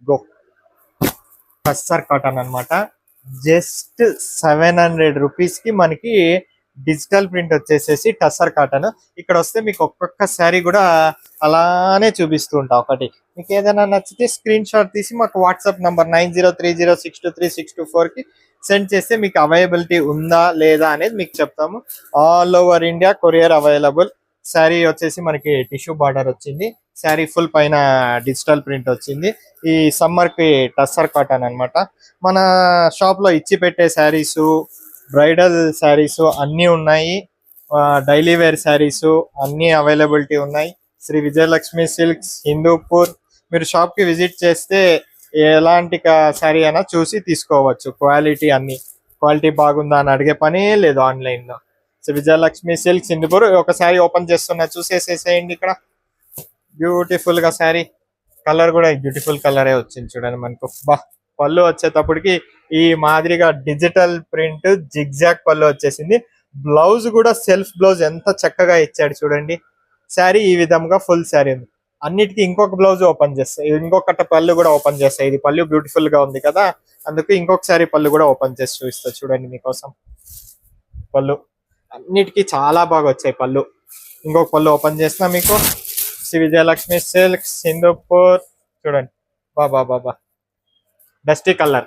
Go tussar cotton అన్నమాట. Just 700 rupees కి మనకి డిజిటల్ ప్రింట్ వచ్చేసేసి టస్సర్ కాటన్. ఇక్కడ వస్తే మీకు ఒక్కొక్క శారీ కూడా అలానే చూపిస్తూ ఉంటా. ఒకటి మీకు ఏదైనా నచ్చితే స్క్రీన్ షాట్ తీసి మాకు వాట్సాప్ నంబర్ 9030623624 కి సెండ్ చేస్తే మీకు అవైలబిలిటీ ఉందా లేదా అనేది మీకు చెప్తాము. All over India courier available. Sari వచ్చేసి మనకి టిష్యూ బార్డర్ వచ్చింది. శారీ ఫుల్ పైన డిజిటల్ ప్రింట్ వచ్చింది. ఈ సమ్మర్ కి టస్సర్ కాటన్ అన్నమాట. మన షాప్ లో ఇచ్చి పెట్టే శారీస్, బ్రైడల్ శారీస్ అన్నీ ఉన్నాయి. డైలీ వేర్ శారీస్ అన్నీ అవైలబిలిటీ ఉన్నాయి. శ్రీ విజయలక్ష్మి సిల్క్స్, హిందూపూర్. మీరు షాప్ కి విజిట్ చేస్తే ఎలాంటి శారీ అయినా చూసి తీసుకోవచ్చు. క్వాలిటీ అన్ని క్వాలిటీ బాగుందా అని అడిగే పని లేదు ఆన్లైన్ లో. శ్రీ విజయలక్ష్మి సిల్క్స్, హిందూపూర్. ఒక శారీ ఓపెన్ చేస్తున్నా, చూసేసేసేయండి. ఇక్కడ బ్యూటిఫుల్ గా శారీ కలర్ కూడా బ్యూటిఫుల్ కలరే వచ్చింది చూడండి మనకు. పళ్ళు వచ్చేటప్పటికి ఈ మాదిరిగా డిజిటల్ ప్రింట్ జిగ్జాగ్ పళ్ళు వచ్చేసింది. బ్లౌజ్ కూడా సెల్ఫ్ బ్లౌజ్ ఎంత చక్కగా ఇచ్చాడు చూడండి. శారీ ఈ విధంగా ఫుల్ శారీ ఉంది. అన్నిటికీ ఇంకొక బ్లౌజ్ ఓపెన్ చేస్తాయి, ఇంకొకటి పళ్ళు కూడా ఓపెన్ చేస్తాయి. ఇది పళ్ళు బ్యూటిఫుల్ గా ఉంది కదా, అందుకు ఇంకొకసారి పళ్ళు కూడా ఓపెన్ చేసి చూపిస్తా చూడండి మీకోసం. పళ్ళు అన్నిటికీ చాలా బాగా వచ్చాయి పళ్ళు. ఇంకొక పళ్ళు ఓపెన్ చేస్తున్నా మీకు. శ్రీ విజయలక్ష్మి సిల్క్స్, హిందూపూర్. చూడండి బాబా డస్టీ కలర్.